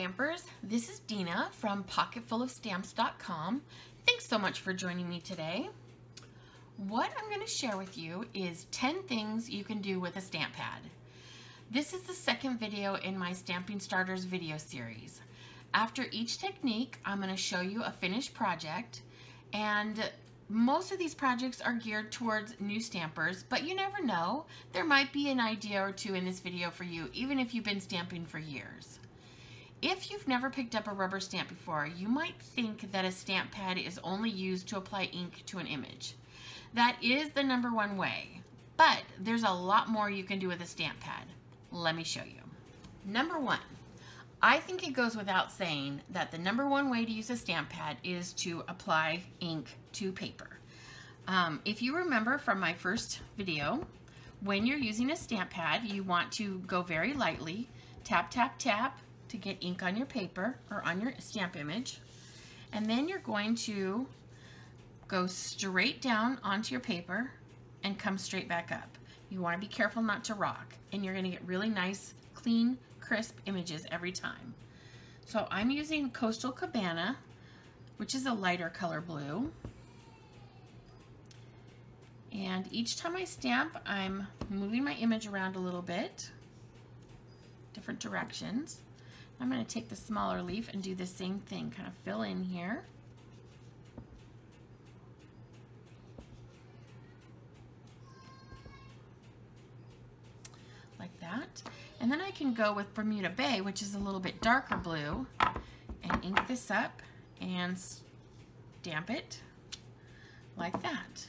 Stampers, this is Dena from pocketfulofstamps.com. Thanks so much for joining me today. What I'm going to share with you is 10 things you can do with a stamp pad. This is the second video in my Stamping Starters video series. After each technique, I'm going to show you a finished project, and most of these projects are geared towards new stampers, but you never know. There might be an idea or two in this video for you, even if you've been stamping for years. If you've never picked up a rubber stamp before, you might think that a stamp pad is only used to apply ink to an image. That is the #1 way, but there's a lot more you can do with a stamp pad. Let me show you. Number 1. I think it goes without saying that the #1 way to use a stamp pad is to apply ink to paper. If you remember from my first video, when you're using a stamp pad, you want to go very lightly, tap, tap, tap to get ink on your paper or on your stamp image. And then you're going to go straight down onto your paper and come straight back up. You want to be careful not to rock, and you're going to get really nice, clean, crisp images every time. So I'm using Coastal Cabana, which is a lighter color blue. And each time I stamp, I'm moving my image around a little bit, different directions. I'm going to take the smaller leaf and do the same thing, kind of fill in here. Like that. And then I can go with Bermuda Bay, which is a little bit darker blue, and ink this up and stamp it like that.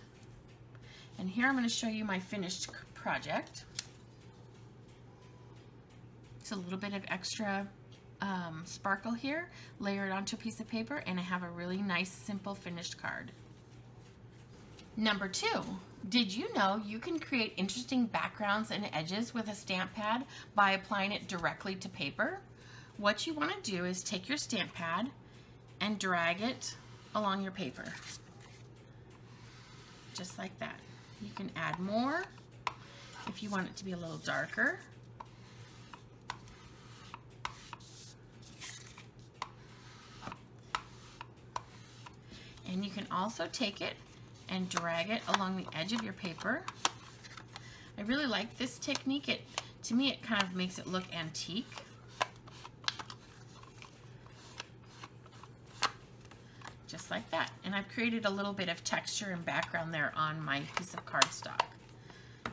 And here I'm going to show you my finished project. It's a little bit of extra sparkle here, layered onto a piece of paper, and I have a really nice, simple finished card. Number 2. Did you know you can create interesting backgrounds and edges with a stamp pad by applying it directly to paper? What you want to do is take your stamp pad and drag it along your paper. Just like that. You can add more if you want it to be a little darker. And you can also take it and drag it along the edge of your paper. I really like this technique. To me, it kind of makes it look antique. Just like that. And I've created a little bit of texture and background there on my piece of cardstock.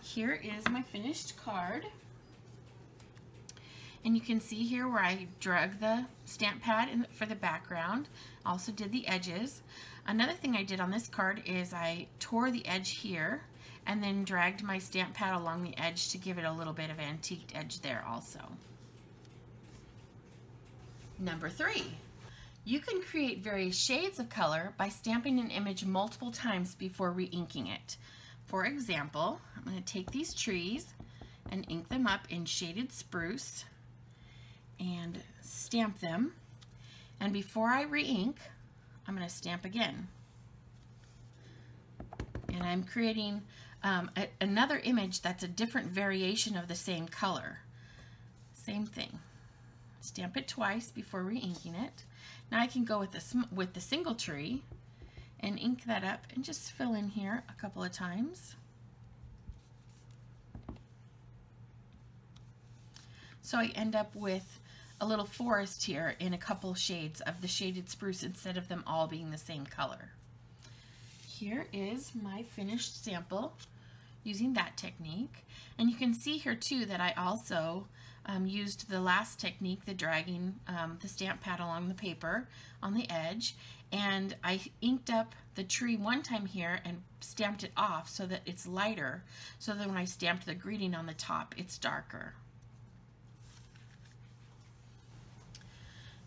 Here is my finished card. And you can see here where I drug the stamp pad for the background. Also did the edges. Another thing I did on this card is I tore the edge here and then dragged my stamp pad along the edge to give it a little bit of antiqued edge there also. Number 3. You can create various shades of color by stamping an image multiple times before re-inking it. For example, I'm going to take these trees and ink them up in shaded spruce and stamp them. And before I re-ink, I'm going to stamp again. And I'm creating another image that's a different variation of the same color. Same thing. Stamp it twice before re-inking it. Now I can go with the single tree and ink that up and just fill in here a couple of times. So I end up with a little forest here in a couple shades of the shaded spruce instead of them all being the same color. Here is my finished sample using that technique. And you can see here too that I also used the last technique, the dragging the stamp pad along the paper on the edge, and I inked up the tree one time here and stamped it off so that it's lighter, so that when I stamped the greeting on the top, it's darker.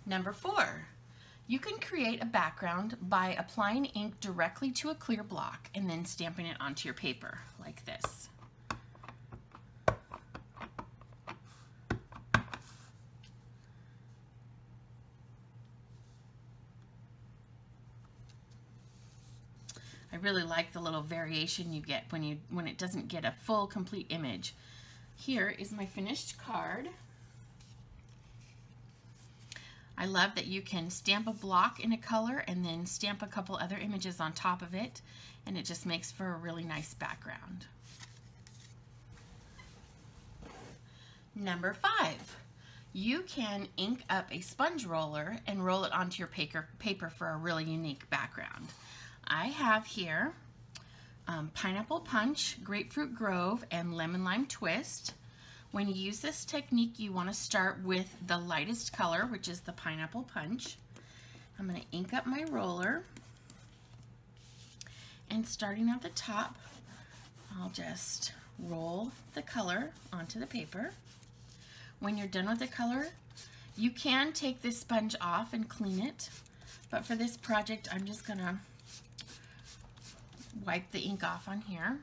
Number 4. You can create a background by applying ink directly to a clear block and then stamping it onto your paper like this. I really like the little variation you get when it doesn't get a full complete image. Here is my finished card. I love that you can stamp a block in a color and then stamp a couple other images on top of it, and it just makes for a really nice background. Number 5, you can ink up a sponge roller and roll it onto your paper for a really unique background. I have here Pineapple Punch, Grapefruit Grove, and Lemon Lime Twist. When you use this technique, you want to start with the lightest color, which is the Pineapple Punch. I'm going to ink up my roller, and starting at the top, I'll just roll the color onto the paper. When you're done with the color, you can take this sponge off and clean it, but for this project, I'm just going to wipe the ink off on here,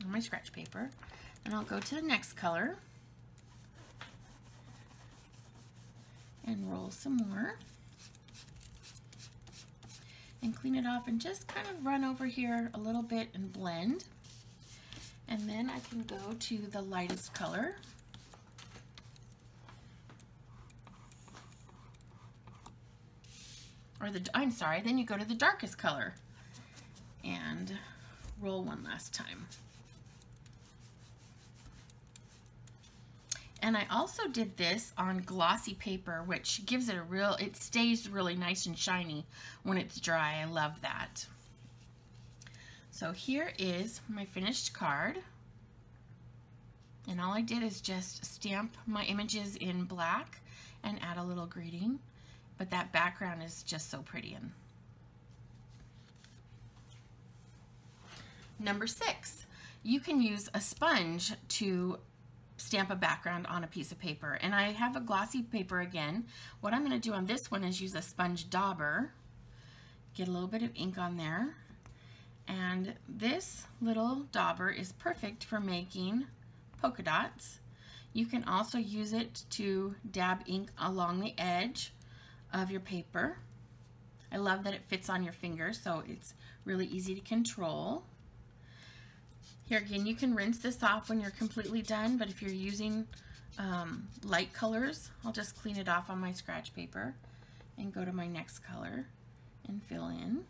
on my scratch paper. And I'll go to the next color and roll some more and clean it off and just kind of run over here a little bit and blend. And then I can go to the lightest color. Then you go to the darkest color and roll one last time. And I also did this on glossy paper, which gives it it stays really nice and shiny when it's dry. I love that. So here is my finished card. And all I did is just stamp my images in black and add a little greeting. But that background is just so pretty. Number 6, you can use a sponge to stamp a background on a piece of paper. And I have a glossy paper again. What I'm going to do on this one is use a sponge dauber, get a little bit of ink on there, and this little dauber is perfect for making polka dots. You can also use it to dab ink along the edge of your paper. I love that it fits on your finger, so it's really easy to control. Here again, you can rinse this off when you're completely done, but if you're using light colors, I'll just clean it off on my scratch paper and go to my next color and fill in.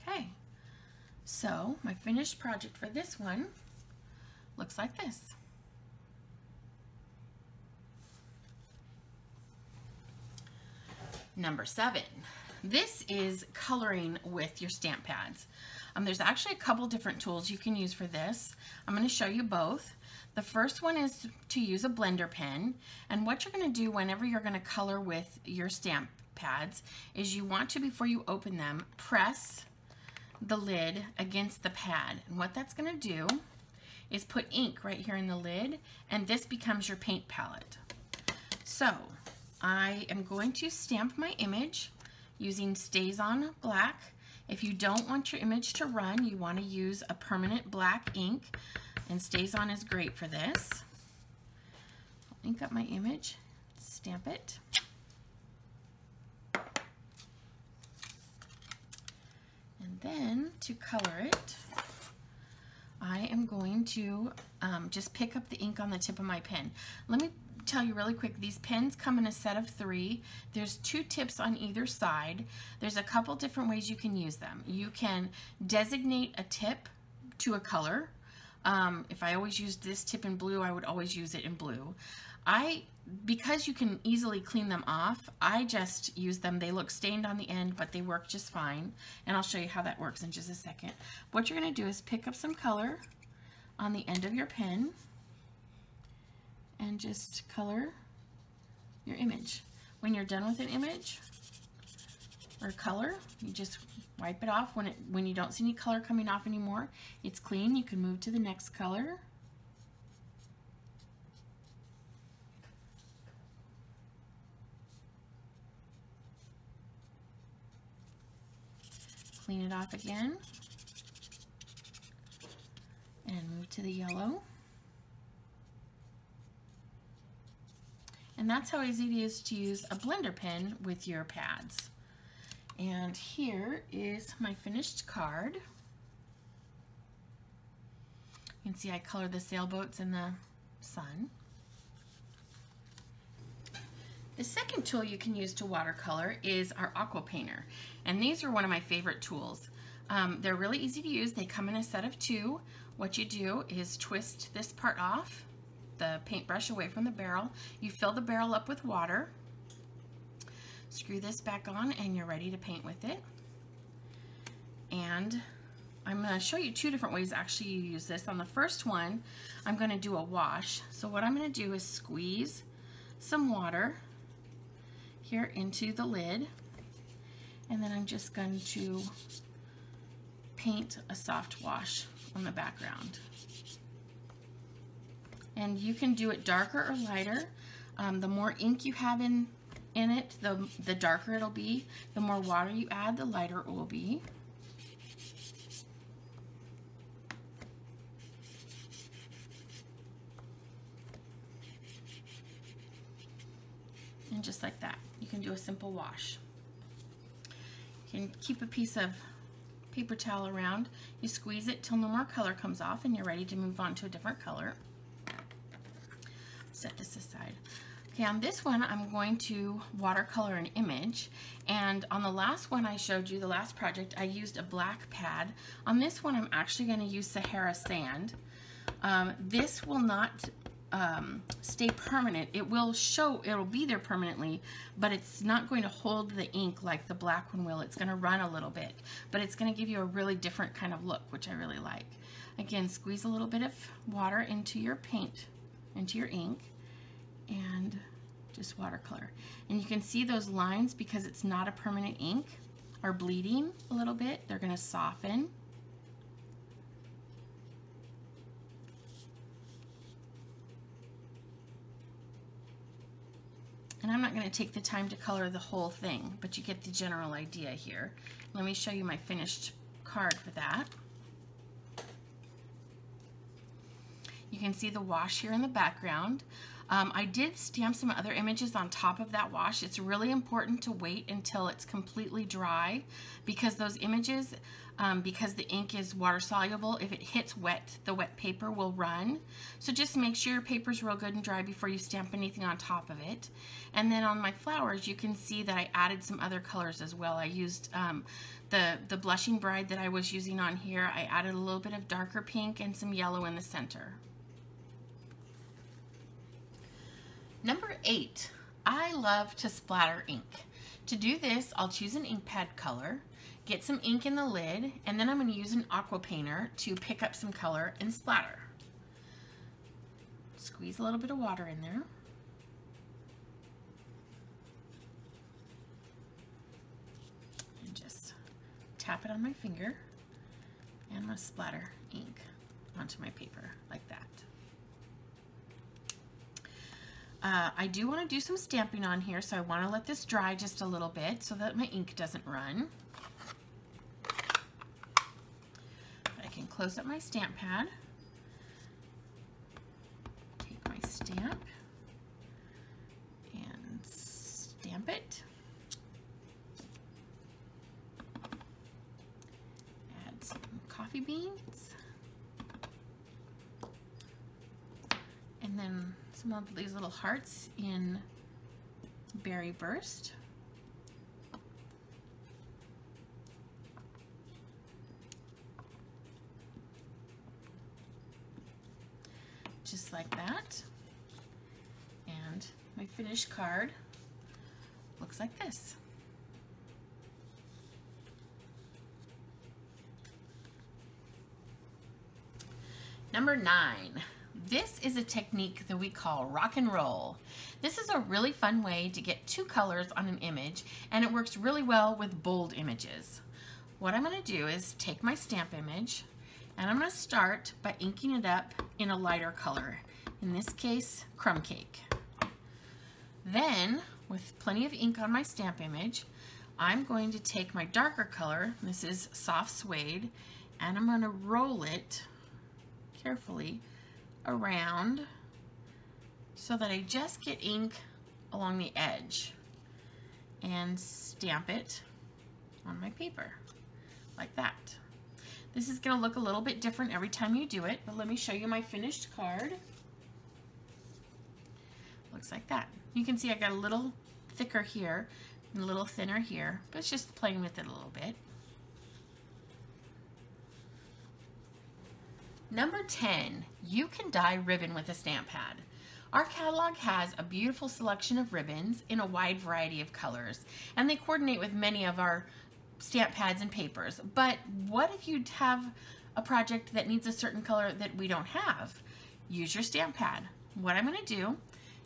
Okay. So my finished project for this one looks like this. Number 7. This is coloring with your stamp pads. There's actually a couple different tools you can use for this. I'm going to show you both. The first one is to use a blender pen, and what you're going to do whenever you're going to color with your stamp pads is you want to, before you open them, press the lid against the pad. And what that's going to do is put ink right here in the lid, and this becomes your paint palette. So I am going to stamp my image using Stays On Black. If you don't want your image to run, you want to use a permanent black ink, and Stays On is great for this. I'll ink up my image, stamp it. And then to color it, I am going to just pick up the ink on the tip of my pen. Let me tell you really quick, these pens come in a set of 3. There's 2 tips on either side. There's a couple different ways you can use them. You can designate a tip to a color. If I always used this tip in blue, I would always use it in blue. Because you can easily clean them off, I just use them. They look stained on the end, but they work just fine. And I'll show you how that works in just a second. What you're going to do is pick up some color on the end of your pen and just color your image. When you're done with an image or color, you just wipe it off. When you don't see any color coming off anymore, it's clean. You can move to the next color. Clean it off again and move to the yellow. And that's how easy it is to use a blender pen with your pads. And here is my finished card. You can see I colored the sailboats in the sun. The second tool you can use to watercolor is our aqua painter. And these are one of my favorite tools. They're really easy to use. They come in a set of 2. What you do is twist this part off, the paintbrush away from the barrel. You fill the barrel up with water. Screw this back on and you're ready to paint with it. And I'm going to show you 2 different ways actually you use this. On the first one, I'm going to do a wash. So what I'm going to do is squeeze some water here into the lid, and then I'm just going to paint a soft wash on the background. And you can do it darker or lighter. The more ink you have in it, the darker it'll be. The more water you add, the lighter it will be. And just like that, you can do a simple wash. You can keep a piece of paper towel around. You squeeze it till no more color comes off and you're ready to move on to a different color. Set this aside. Okay, on this one I'm going to watercolor an image, and on the last one I showed you, the last project, I used a black pad. On this one I'm actually going to use Sahara sand. This will not stay permanent. It'll be there permanently, but it's not going to hold the ink like the black one will. It's going to run a little bit, but it's going to give you a really different kind of look, which I really like. Again, squeeze a little bit of water into your paint, into your ink, and just watercolor. And you can see those lines, because it's not a permanent ink, are bleeding a little bit. They're going to soften. And I'm not going to take the time to color the whole thing, but you get the general idea here. Let me show you my finished card for that. You can see the wash here in the background. I did stamp some other images on top of that wash. It's really important to wait until it's completely dry, because those images, because the ink is water soluble, if it hits wet, the wet paper will run. So just make sure your paper's real good and dry before you stamp anything on top of it. And then on my flowers, you can see that I added some other colors as well. I used the Blushing Bride that I was using on here. I added a little bit of darker pink and some yellow in the center. Number 8, I love to splatter ink. To do this, I'll choose an ink pad color, get some ink in the lid, and then I'm going to use an aqua painter to pick up some color and splatter. Squeeze a little bit of water in there. And just tap it on my finger, and I'm going to splatter ink onto my paper like that. I do want to do some stamping on here, so I want to let this dry just a little bit so that my ink doesn't run. I can close up my stamp pad, take my stamp, and stamp it. Add some coffee beans, and then some of these little hearts in Berry Burst. Just like that. And my finished card looks like this. Number 9. This is a technique that we call rock and roll. This is a really fun way to get 2 colors on an image, and it works really well with bold images. What I'm going to do is take my stamp image, and I'm going to start by inking it up in a lighter color, in this case crumb cake. Then, with plenty of ink on my stamp image, I'm going to take my darker color, this is soft suede, and I'm going to roll it carefully around so that I just get ink along the edge and stamp it on my paper like that. This is going to look a little bit different every time you do it, but let me show you my finished card. Looks like that. You can see I got a little thicker here and a little thinner here, but it's just playing with it a little bit. Number 10, you can dye ribbon with a stamp pad. Our catalog has a beautiful selection of ribbons in a wide variety of colors, and they coordinate with many of our stamp pads and papers. But what if you have a project that needs a certain color that we don't have? Use your stamp pad. What I'm going to do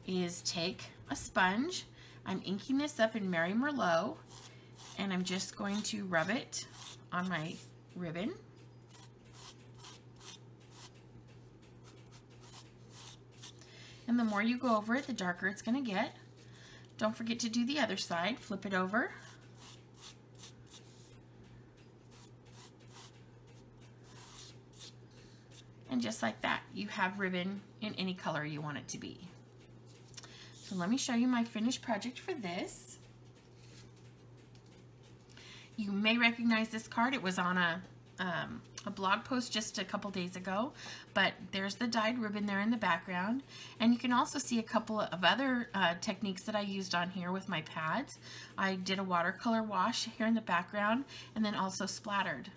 is take a sponge. I'm inking this up in Mary Merlot, and I'm just going to rub it on my ribbon. And the more you go over it, the darker it's going to get. Don't forget to do the other side. Flip it over. And just like that, you have ribbon in any color you want it to be. So let me show you my finished project for this. You may recognize this card. It was on a blog post just a couple days ago, but there's the dyed ribbon there in the background, and you can also see a couple of other techniques that I used on here with my pads. I did a watercolor wash here in the background and then also splattered.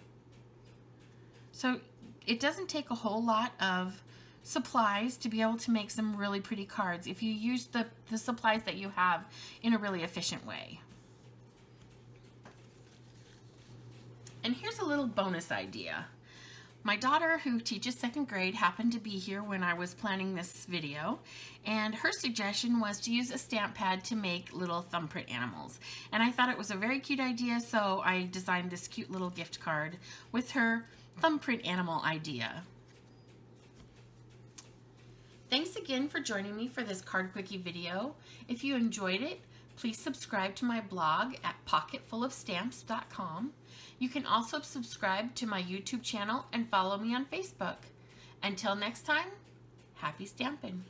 So it doesn't take a whole lot of supplies to be able to make some really pretty cards if you use the supplies that you have in a really efficient way. And here's a little bonus idea. My daughter, who teaches 2nd grade, happened to be here when I was planning this video, and her suggestion was to use a stamp pad to make little thumbprint animals. And I thought it was a very cute idea, so I designed this cute little gift card with her thumbprint animal idea. Thanks again for joining me for this Card Quickie video. If you enjoyed it, please subscribe to my blog at pocketfullofstamps.com. You can also subscribe to my YouTube channel and follow me on Facebook. Until next time, happy stamping!